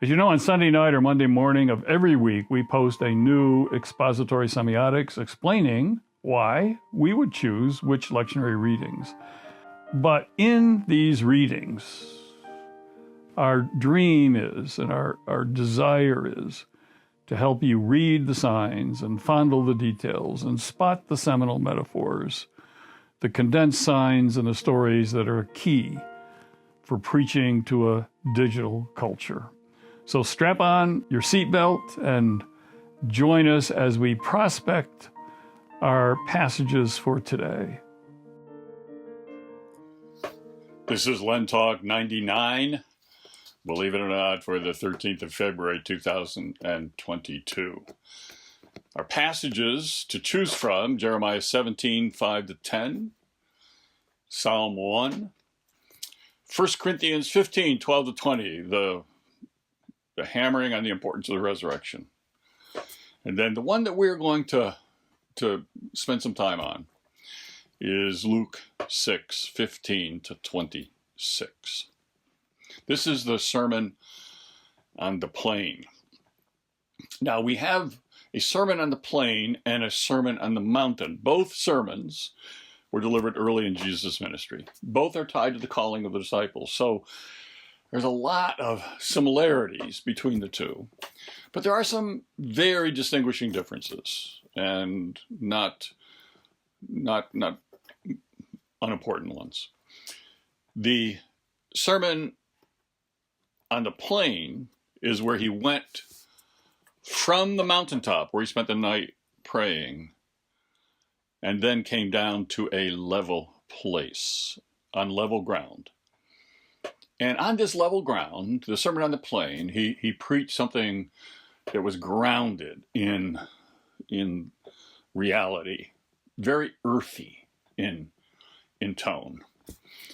As you know, on Sunday night or Monday morning of every week, we post a new expository semiotics explaining why we would choose which lectionary readings. But in these readings, our dream is, and our desire is, to help you read the signs and fondle the details and spot the seminal metaphors, the condensed signs and the stories that are key for preaching to a digital culture. So strap on your seatbelt and join us as we prospect our passages for today. This is LenTalk 99, believe it or not, for the 13th of February, 2022. Our passages to choose from: Jeremiah 17, 5-10, Psalm 1, 1 Corinthians 15, 12-20, the hammering on the importance of the resurrection. And then the one that we're going to spend some time on is Luke 6, 15-26. This is the Sermon on the Plain. Now, we have a Sermon on the Plain and a Sermon on the Mountain. Both sermons were delivered early in Jesus' ministry. Both are tied to the calling of the disciples. So there's a lot of similarities between the two, but there are some very distinguishing differences, and not unimportant ones. The Sermon on the Plain is where he went from the mountaintop, where he spent the night praying, and then came down to a level place, on level ground. And on this level ground, the Sermon on the Plain, he preached something that was grounded in reality, very earthy in tone,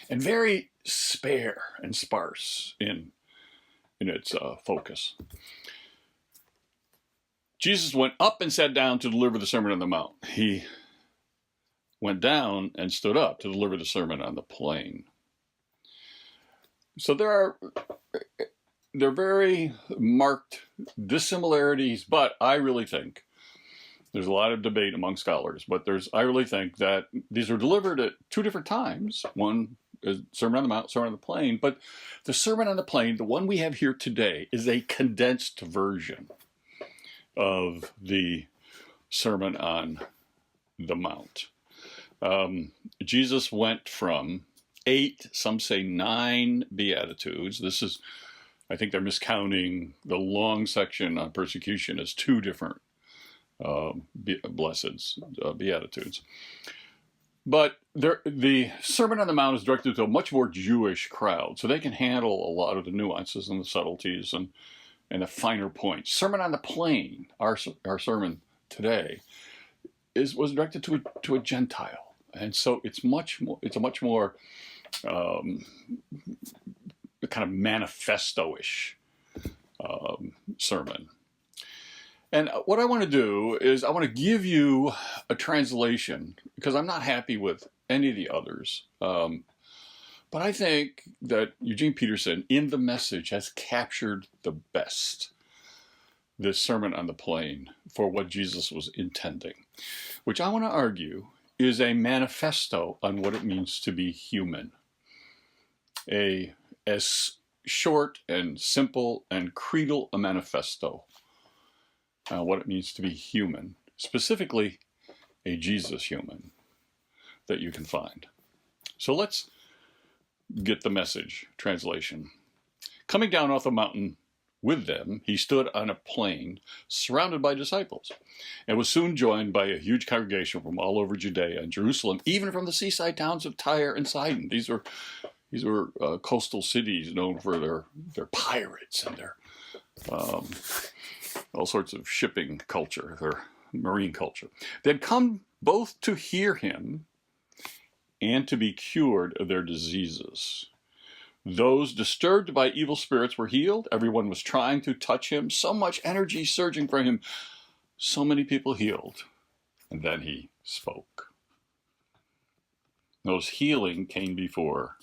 and very spare and sparse in its focus. Jesus went up and sat down to deliver the Sermon on the Mount. He went down and stood up to deliver the Sermon on the Plain. So there are very marked dissimilarities, but I really think there's a lot of debate among scholars, but I really think that these are delivered at two different times. One is Sermon on the Mount, Sermon on the Plain, but the Sermon on the Plain, the one we have here today, is a condensed version of the Sermon on the Mount. Jesus went from 8, some say 9 Beatitudes. This is, I think they're miscounting the long section on persecution as 2 different Beatitudes. But the Sermon on the Mount is directed to a much more Jewish crowd, so they can handle a lot of the nuances and the subtleties and the finer points. Sermon on the Plain, our sermon today, was directed to a Gentile, and so it's a much more kind of manifesto-ish sermon. And what I want to do is I want to give you a translation, because I'm not happy with any of the others. But I think that Eugene Peterson, in The Message, has captured the best this Sermon on the Plain for what Jesus was intending, which I want to argue is a manifesto on what it means to be human. As short and simple and creedal a manifesto what it means to be human, specifically a Jesus human, that you can find. So let's get The Message translation. Coming down off the mountain with them, he stood on a plain surrounded by disciples, and was soon joined by a huge congregation from all over Judea and Jerusalem, even from the seaside towns of Tyre and Sidon. These were coastal cities known for their pirates and their all sorts of shipping culture, their marine culture. They had come both to hear him and to be cured of their diseases. Those disturbed by evil spirits were healed. Everyone was trying to touch him. So much energy surging from him. So many people healed. And then he spoke. Notice healing came before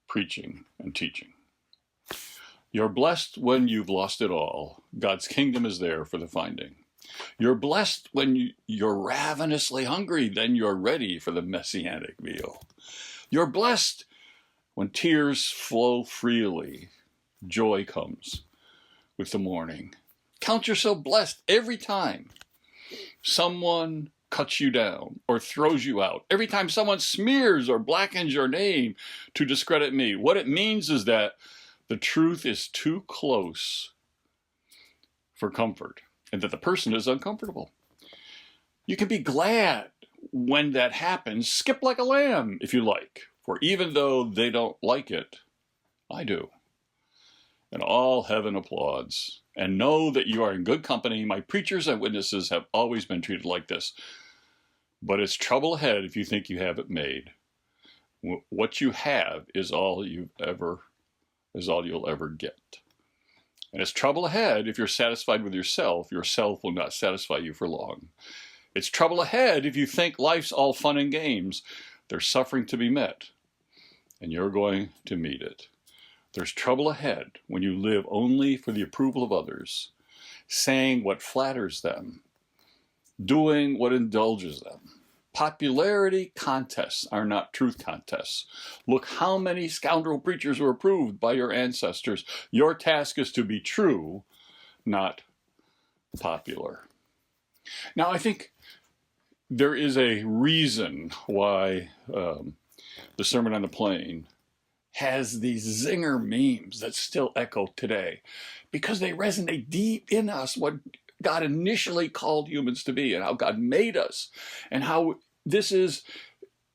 preaching and teaching. You're blessed when you've lost it all. God's kingdom is there for the finding. You're blessed when you're ravenously hungry, then you're ready for the messianic meal. You're blessed when tears flow freely. Joy comes with the morning. Count yourself blessed every time someone cuts you down or throws you out. Every time someone smears or blackens your name to discredit me. What it means is that the truth is too close for comfort and that the person is uncomfortable. You can be glad when that happens. Skip like a lamb if you like, for even though they don't like it, I do. And all heaven applauds. And know that you are in good company. My preachers and witnesses have always been treated like this. But it's trouble ahead if you think you have it made. What you have is all you'll ever get. And it's trouble ahead if you're satisfied with yourself. Yourself will not satisfy you for long. It's trouble ahead if you think life's all fun and games. There's suffering to be met, and you're going to meet it. There's trouble ahead when you live only for the approval of others, saying what flatters them, doing what indulges them. Popularity contests are not truth contests. Look how many scoundrel preachers were approved by your ancestors. Your task is to be true, not popular. Now, I think there is a reason why the Sermon on the Plain has these zinger memes that still echo today, because they resonate deep in us, what God initially called humans to be and how God made us, and how this is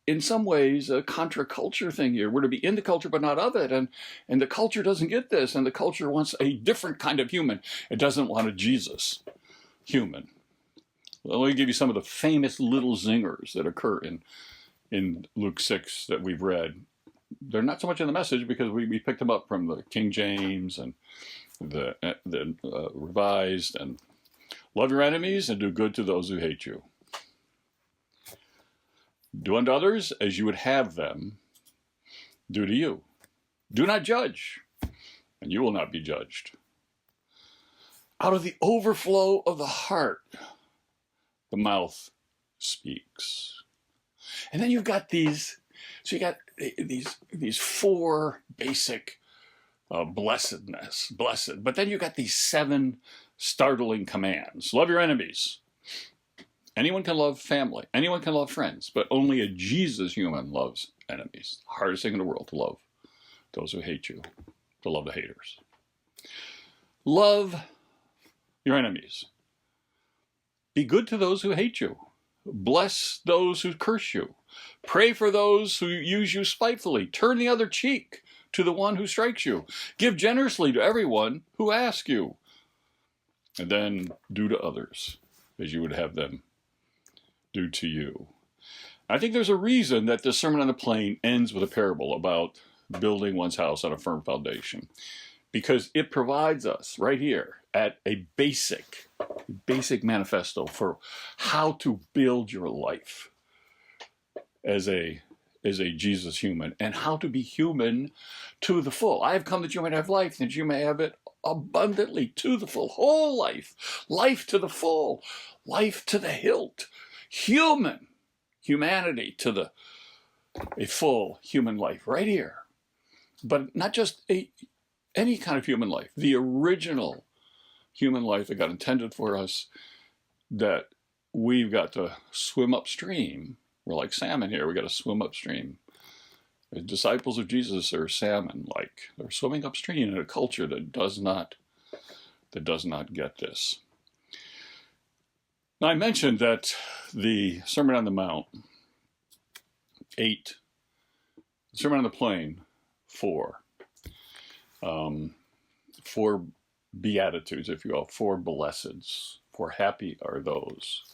in some ways a contra-culture thing here. We're to be in the culture but not of it, and the culture doesn't get this, and the culture wants a different kind of human. It doesn't want a Jesus human. Well, let me give you some of the famous little zingers that occur in Luke 6 that we've read. They're not so much in the Message because we picked them up from the King James and the Revised. And love your enemies and do good to those who hate you. Do unto others as you would have them do to you. Do not judge, and you will not be judged. Out of the overflow of the heart, the mouth speaks. And then you've got these. So you got these four basic blessedness, blessed. But then you got these 7 startling commands. Love your enemies. Anyone can love family. Anyone can love friends. But only a Jesus human loves enemies. Hardest thing in the world to love those who hate you, to love the haters. Love your enemies. Be good to those who hate you. Bless those who curse you. Pray for those who use you spitefully. Turn the other cheek to the one who strikes you. Give generously to everyone who asks you. And then do to others as you would have them do to you. I think there's a reason that the Sermon on the Plain ends with a parable about building one's house on a firm foundation. Because it provides us right here at a basic manifesto for how to build your life as a Jesus human, and how to be human to the full. I have come that you might have life, that you may have it abundantly, to the full, whole life, life to the full, life to the hilt, humanity to a full human life right here. But not just any kind of human life, the original human life that God intended for us, that we've got to swim upstream. We're like salmon here. We got to swim upstream. The disciples of Jesus are salmon-like. They're swimming upstream in a culture that does not get this. Now, I mentioned that the Sermon on the Mount, 8, the Sermon on the Plain, 4. 4 beatitudes, if you will, 4 blesseds, for happy are those.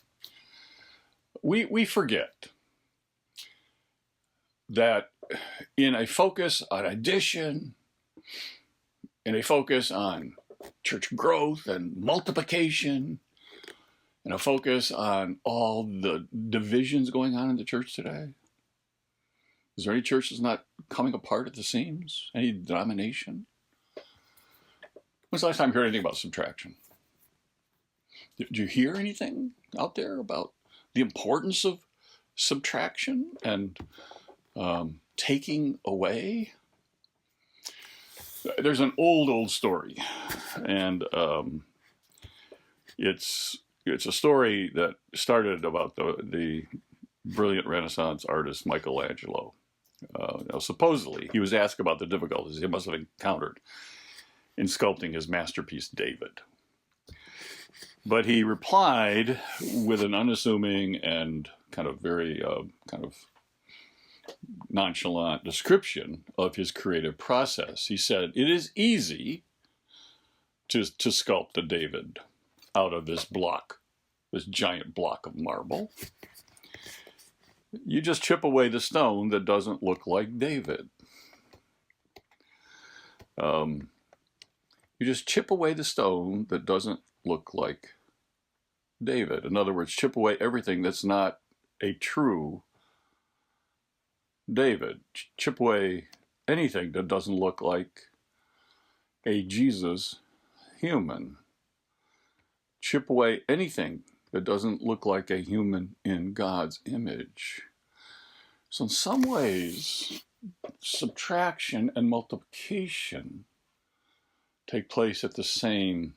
We forget that in a focus on addition, in a focus on church growth and multiplication, in a focus on all the divisions going on in the church today. Is there any church that's not coming apart at the seams? Any denomination? When's the last time you heard anything about subtraction? Did you hear anything out there about the importance of subtraction and taking away? There's an old story, and it's a story that started about the brilliant Renaissance artist Michelangelo. Supposedly, he was asked about the difficulties he must have encountered in sculpting his masterpiece, David. But he replied with an unassuming and kind of very nonchalant description of his creative process. He said, "It is easy to sculpt a David out of this giant block of marble. You just chip away the stone that doesn't look like David. You just chip away the stone that doesn't look like David. In other words, chip away everything that's not a true David. Chip away anything that doesn't look like a Jesus human. Chip away anything that doesn't look like a human in God's image." So in some ways, subtraction and multiplication take place at the same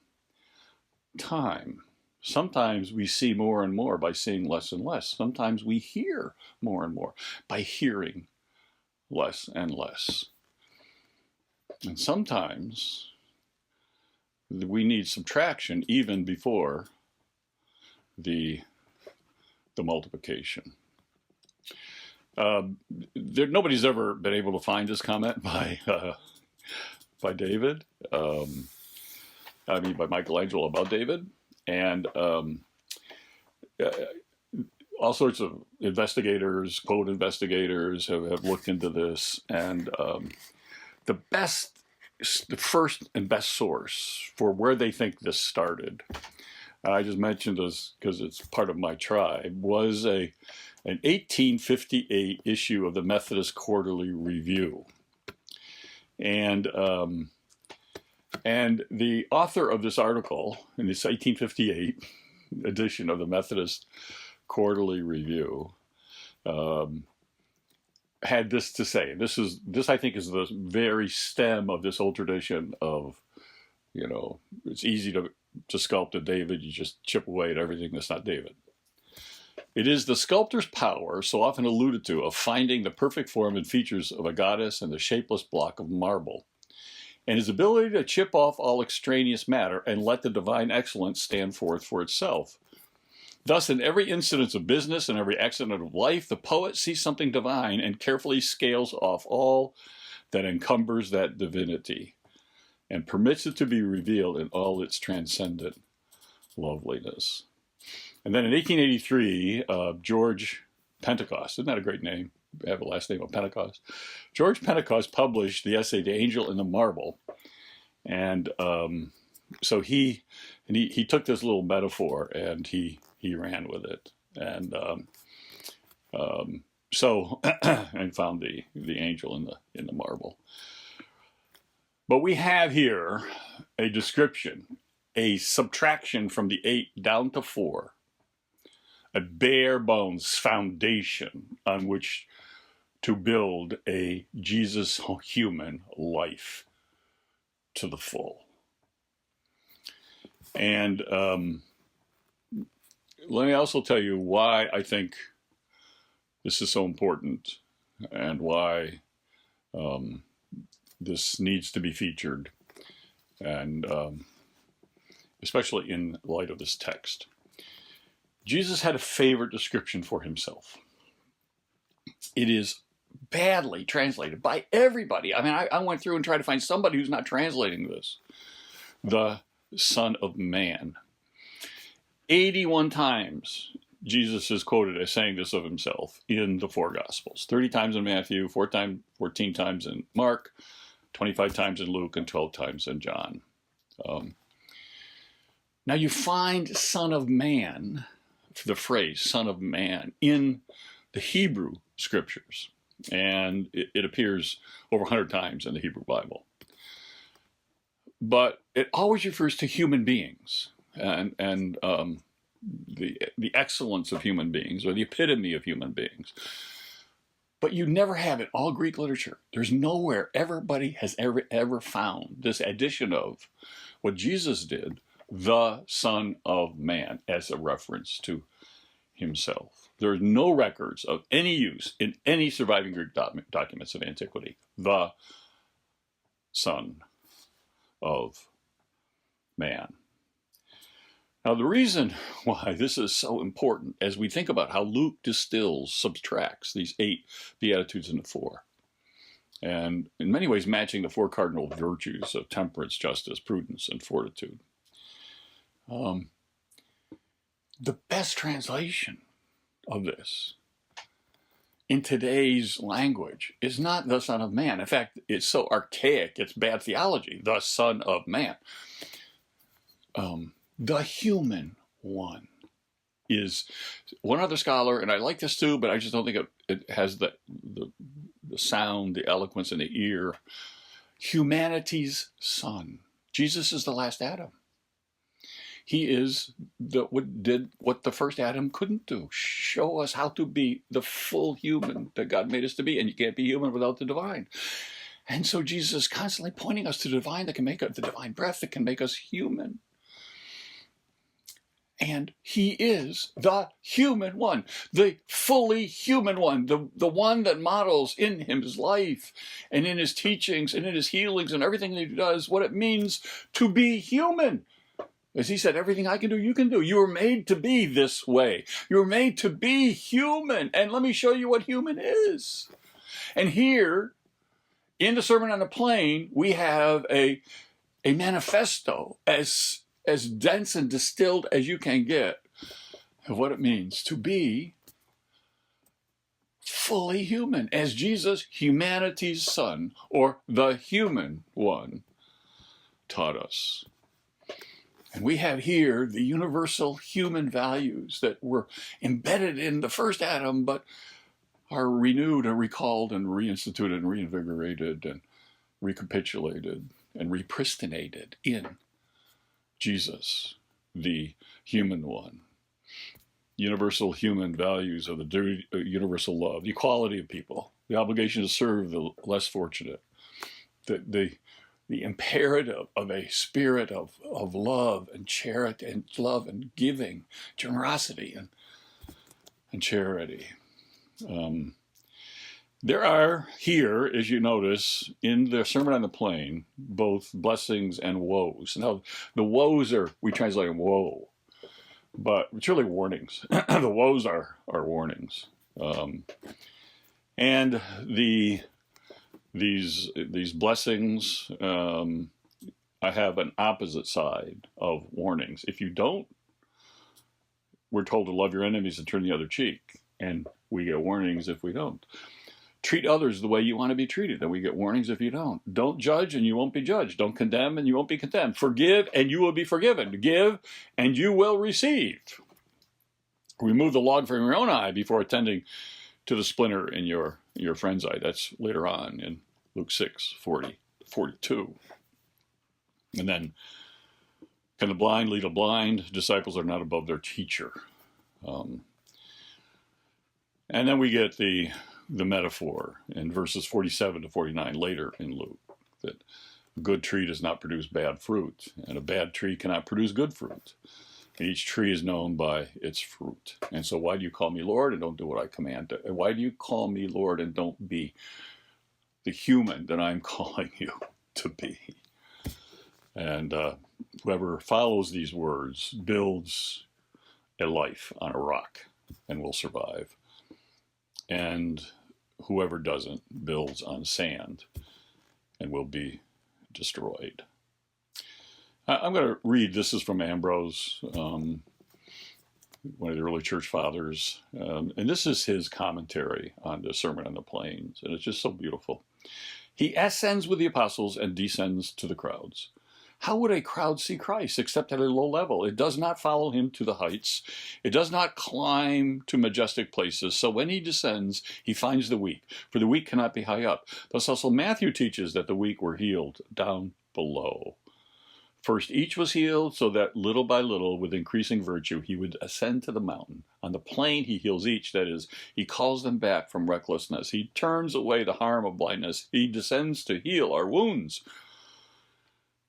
time. Sometimes we see more and more by seeing less and less. Sometimes we hear more and more by hearing less and less. And sometimes we need subtraction even before the multiplication. Nobody's ever been able to find this comment by David. By Michelangelo about David. And all sorts of investigators, quote investigators, have looked into this. And the first and best source for where they think this started, and I just mentioned this because it's part of my tribe, was an 1858 issue of the Methodist Quarterly Review. And the author of this article in this 1858 edition of the Methodist Quarterly Review had this to say. This I think is the very stem of this old tradition of, it's easy to sculpt a David. You just chip away at everything that's not David. "It is the sculptor's power, so often alluded to, of finding the perfect form and features of a goddess in the shapeless block of marble, and his ability to chip off all extraneous matter and let the divine excellence stand forth for itself. Thus, in every incident of business and every accident of life, the poet sees something divine and carefully scales off all that encumbers that divinity and permits it to be revealed in all its transcendent loveliness." And then in 1883, George Pentecost, isn't that a great name? I have a last name of Pentecost. George Pentecost published the essay, "The Angel in the Marble." And so he took this little metaphor and he ran with it. And and found the angel in the marble. But we have here a description, a subtraction from the 8 down to 4, a bare bones foundation on which to build a Jesus human life to the full. And let me also tell you why I think this is so important and why this needs to be featured, and especially in light of this text. Jesus had a favorite description for himself. It is badly translated by everybody. I mean, I went through and tried to find somebody who's not translating this. The Son of Man. 81 times Jesus is quoted as saying this of himself in the 4 Gospels. 30 times in Matthew, 14 times in Mark, 25 times in Luke, and 12 times in John. Now you find Son of Man, the phrase Son of Man, in the Hebrew scriptures. And it appears over 100 times in the Hebrew Bible. but it always refers to human beings and the excellence of human beings, or the epitome of human beings. But you never have in all Greek literature. There's nowhere everybody has ever found this addition of what Jesus did, the Son of Man, as a reference to himself. There are no records of any use in any surviving Greek documents of antiquity. The Son of Man. Now, the reason why this is so important, as we think about how Luke subtracts these 8 Beatitudes into 4, and in many ways matching the 4 cardinal virtues of temperance, justice, prudence, and fortitude. The best translation of this in today's language is not the Son of Man. In fact, it's so archaic, it's bad theology, the Son of Man. The human one is one other scholar, and I like this too, but I just don't think it has the sound, the eloquence, and the ear. Humanity's son. Jesus is the last Adam. He is what the first Adam couldn't do. Show us how to be the full human that God made us to be. And you can't be human without the divine. And so Jesus is constantly pointing us to the divine that can make us, the divine breath that can make us human. And he is the human one, the fully human one, the one that models in his life and in his teachings and in his healings and everything that he does what it means to be human. As he said, everything I can do, you can do. You were made to be this way. You were made to be human. And let me show you what human is. And here, in the Sermon on the Plain, we have a manifesto as dense and distilled as you can get of what it means to be fully human, as Jesus, humanity's son, or the human one, taught us. And we have here the universal human values that were embedded in the first Adam, but are renewed and recalled and reinstituted and reinvigorated and recapitulated and repristinated in Jesus, the human one. Universal human values of the universal love, the equality of people, the obligation to serve the less fortunate, the imperative of a spirit of love and charity and love and giving, generosity and charity. There are here, as you notice, in the Sermon on the Plain, both blessings and woes. Now, the woes we translate them woe, but it's really warnings. The woes are warnings. And these blessings, I have an opposite side of warnings. If you don't, we're told to love your enemies and turn the other cheek. And we get warnings if we don't. Treat others the way you want to be treated, and we get warnings if you don't. Don't judge, and you won't be judged. Don't condemn, and you won't be condemned. Forgive, and you will be forgiven. Give, and you will receive. Remove the log from your own eye before attending to the splinter in your friend's eye. That's later on in Luke 6:40-42. And then, can the blind lead a blind? Disciples are not above their teacher. And then we get the metaphor in verses 47-49 later in Luke, that a good tree does not produce bad fruit, and a bad tree cannot produce good fruit. And each tree is known by its fruit. And so why do you call me Lord and don't do what I command? Why do you call me Lord and don't be the human that I'm calling you to be? And whoever follows these words builds a life on a rock and will survive. And whoever doesn't builds on sand and will be destroyed. I'm going to read, this is from Ambrose, one of the early church fathers, and this is his commentary on the Sermon on the Plains, and it's just so beautiful. He ascends with the apostles and descends to the crowds. How would a crowd see Christ except at a low level? It does not follow him to the heights. It does not climb to majestic places. So when he descends, he finds the weak, for the weak cannot be high up. Thus also Matthew teaches that the weak were healed down below. First each was healed, so that little by little, with increasing virtue, he would ascend to the mountain. On the plain he heals each, that is, he calls them back from recklessness. He turns away the harm of blindness. He descends to heal our wounds,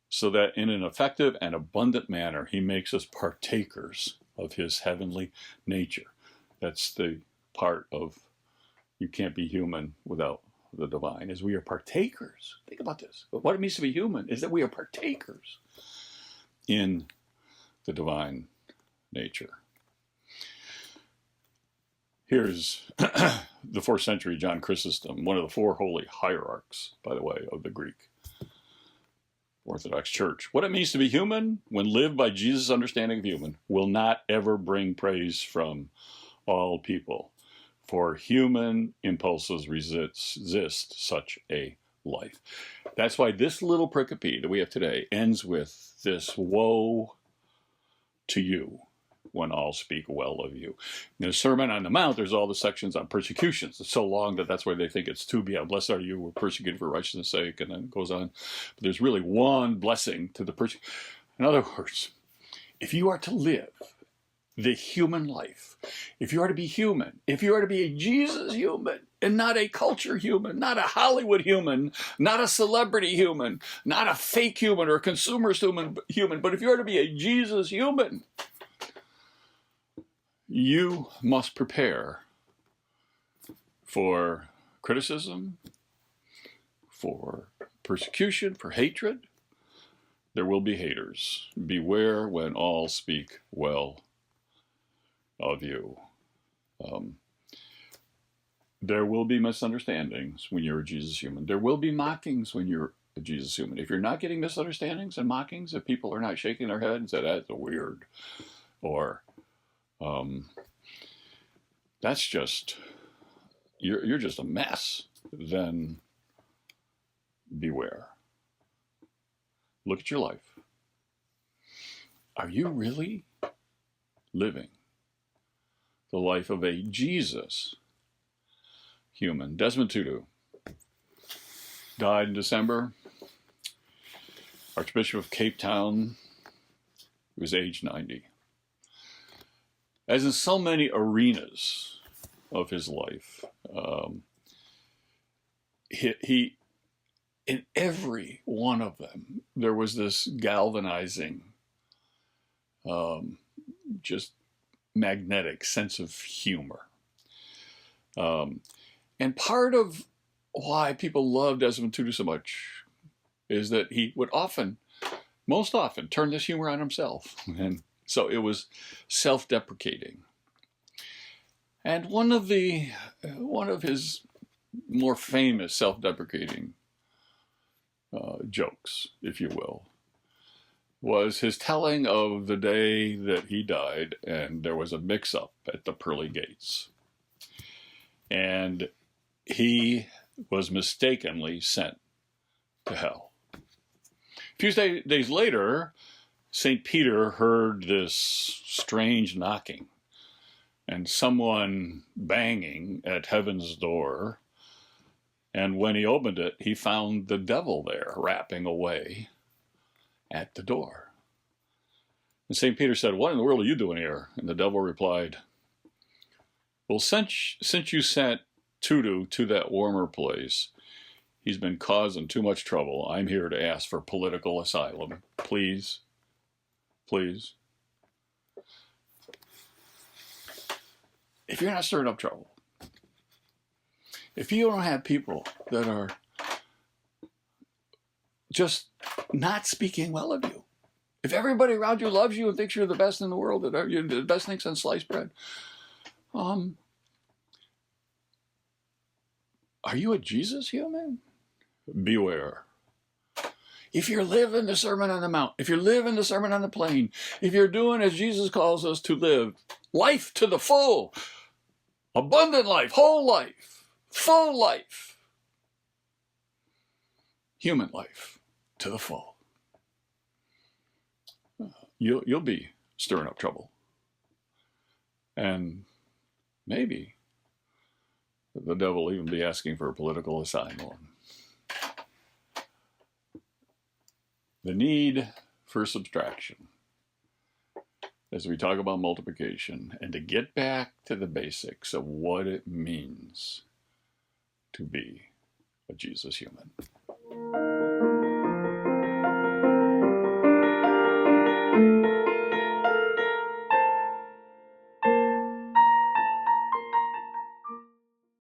so that in an effective and abundant manner he makes us partakers of his heavenly nature. That's the part of you can't be human without the divine, is we are partakers. Think about this. What it means to be human is that we are partakers in the divine nature. Here's the 4th century John Chrysostom, one of the 4 holy hierarchs, by the way, of the Greek Orthodox Church. What it means to be human, when lived by Jesus' understanding of human, will not ever bring praise from all people, for human impulses resist such a life. That's why this little pericope that we have today ends with this: woe to you when all speak well of you. In the Sermon on the Mount, there's all the sections on persecutions. It's so long that that's why they think it's to be. Blessed are you who were persecuted for righteousness' sake, and then it goes on. But there's really one blessing to the persecution. In other words, if you are to live the human life, if you are to be human, if you are to be a Jesus human, and not a culture human, not a Hollywood human, not a celebrity human, not a fake human or a consumerist human, but if you are to be a Jesus human, you must prepare for criticism, for persecution, for hatred. There will be haters. Beware when all speak well of you. There will be misunderstandings when you're a Jesus human. There will be mockings when you're a Jesus human. If you're not getting misunderstandings and mockings, if people are not shaking their head and say, that's weird, or that's just, you're just a mess, then beware. Look at your life. Are you really living the life of a Jesus human? Desmond Tutu died in December. Archbishop of Cape Town. He was age 90. As in so many arenas of his life, he in every one of them, there was this galvanizing, just magnetic sense of humor. And part of why people loved Desmond Tutu so much is that he would most often, turn this humor on himself. And so it was self-deprecating. And one of his more famous self-deprecating jokes, if you will, was his telling of the day that he died and there was a mix-up at the pearly gates. And he was mistakenly sent to hell. A few days later, St. Peter heard this strange knocking and someone banging at heaven's door. And when he opened it, he found the devil there rapping away at the door. And St. Peter said, "What in the world are you doing here?" And the devil replied, "Well, since you sent Tutu to that warmer place, he's been causing too much trouble. I'm here to ask for political asylum. Please, please." If you're not stirring up trouble, if you don't have people that are just not speaking well of you, if everybody around you loves you and thinks you're the best in the world, that you're the best thing since sliced bread, are you a Jesus human? Beware. If you're living the Sermon on the Mount, if you're living the Sermon on the Plain, if you're doing as Jesus calls us to live, life to the full, abundant life, whole life, full life, human life to the full, you'll be stirring up trouble. And maybe the devil will even be asking for a political asylum. The need for subtraction as we talk about multiplication, and to get back to the basics of what it means to be a Jesus human.